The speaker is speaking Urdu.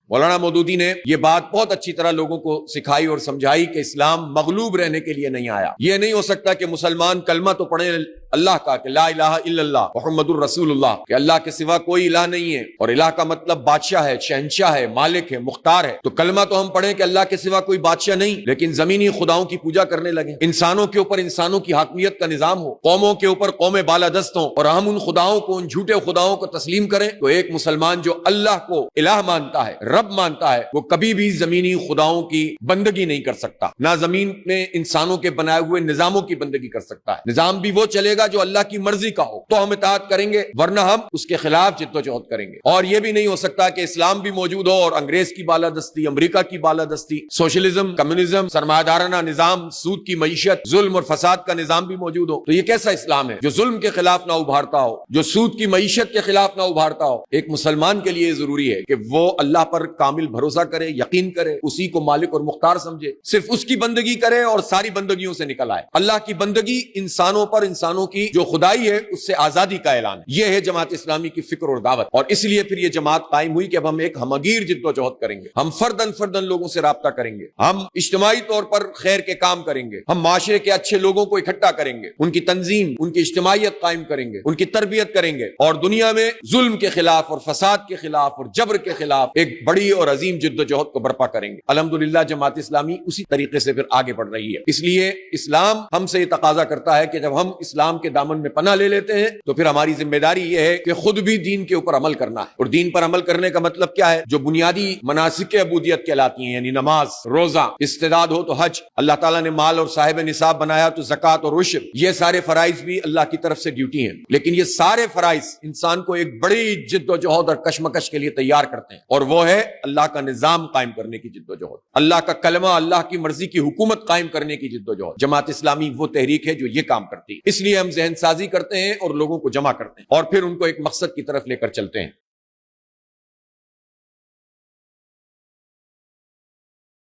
مولانا مودودی نے یہ بات بہت اچھی طرح لوگوں کو سکھائی اور سمجھائی کہ اسلام مغلوب رہنے کے لیے نہیں آیا۔ یہ نہیں ہو سکتا کہ مسلمان کلمہ تو پڑھیں اللہ کا کہ لا الہ الا اللہ محمد الرسول اللہ، کہ اللہ کے سوا کوئی الہ نہیں ہے، اور الہ کا مطلب بادشاہ ہے، شہنشاہ ہے، مالک ہے، مختار ہے۔ تو کلمہ تو ہم پڑھیں کہ اللہ کے سوا کوئی بادشاہ نہیں، لیکن زمینی خداؤں کی پوجا کرنے لگے، انسانوں کے اوپر انسانوں کی حاکمیت کا نظام ہو، قوموں کے اوپر قومیں بالادست ہوں، اور ہم ان خداؤں کو، ان جھوٹے خداؤں کو تسلیم کریں۔ تو ایک مسلمان جو اللہ کو الہ مانتا ہے، رب مانتا ہے، وہ کبھی بھی زمینی خداؤں کی بندگی نہیں کر سکتا، نہ زمین میں انسانوں کے بنائے ہوئے نظاموں کی بندگی کر سکتا ہے۔ نظام بھی وہ چلے گا جو اللہ کی مرضی کا ہو تو ہم اطاعت کریں گے، ورنہ ہم اس کے خلاف جد و جہد کریں گے۔ اور یہ بھی نہیں ہو سکتا کہ اسلام بھی موجود ہو اور انگریز کی بالادستی، امریکہ کی بالادستی، سوشلزم، کمیونزم، سرمایہ دارانہ نظام، سود کی معیشت، ظلم اور فساد کا نظام بھی موجود ہو۔ تو یہ کیسا اسلام ہے جو ظلم کے خلاف نہ ابھارتا ہو، جو سود کی معیشت کے خلاف نہ ابھارتا ہو؟ ایک مسلمان کے لیے ضروری ہے کہ وہ اللہ پر کامل بھروسہ کرے، یقین کرے، اسی کو مالک اور مختار سمجھے، صرف اس کی بندگی کرے اور ساری بندگیوں سے نکل آئے۔ اللہ کی بندگی انسانوں پر، انسانوں کی جو خدائی ہے اس سے آزادی کا اعلان ہے۔ یہ ہے جماعت اسلامی کی فکر اور دعوت، اور اس لیے پھر یہ جماعت قائم ہوئی کہ اب ہم ایک ہمگیر جد و جہد کریں گے، ہم فردن لوگوں سے رابطہ کریں گے، ہم اجتماعی طور پر خیر کے کام کریں گے، ہم معاشرے کے اچھے لوگوں کو اکٹھا کریں گے، ان کی تنظیم، ان کی اجتماعیت قائم کریں گے، ان کی تربیت کریں گے، اور دنیا میں ظلم کے خلاف اور فساد کے خلاف اور جبر کے خلاف ایک بڑی اور عظیم جد و جہد کو برپا کریں گے۔ الحمدللہ جماعت اسلامی اسی طریقے سے پھر آگے بڑھ رہی ہے۔ اس لیے اسلام ہم سے یہ تقاضا کرتا ہے کہ جب ہم اسلام کے دامن میں پناہ لے لیتے ہیں تو پھر ہماری ذمہ داری یہ ہے کہ خود بھی دین کے اوپر عمل کرنا ہے۔ اور دین پر عمل کرنے کا مطلب کیا ہے؟ جو بنیادی مناسک عبودیت کہلاتی ہیں، یعنی نماز، روزہ، استعداد ہو تو حج، اللہ تعالیٰ نے مال اور صاحب نصاب بنایا تو زکوٰۃ اور عشر، یہ سارے فرائض بھی اللہ کی طرف سے ڈیوٹی ہیں۔ لیکن یہ سارے فرائض انسان کو ایک بڑی جد و جہد اور کشمکش کے لیے تیار کرتے ہیں، اور وہ ہے اللہ کا نظام قائم کرنے کی جد و جہد، اللہ کا کلمہ، اللہ کی مرضی کی حکومت قائم کرنے کی جد و جہد۔ جماعت اسلامی وہ تحریک ہے جو یہ کام کرتی ہے۔ اس لیے ہم ذہن سازی کرتے ہیں اور لوگوں کو جمع کرتے ہیں، اور پھر ان کو ایک مقصد کی طرف لے کر چلتے ہیں۔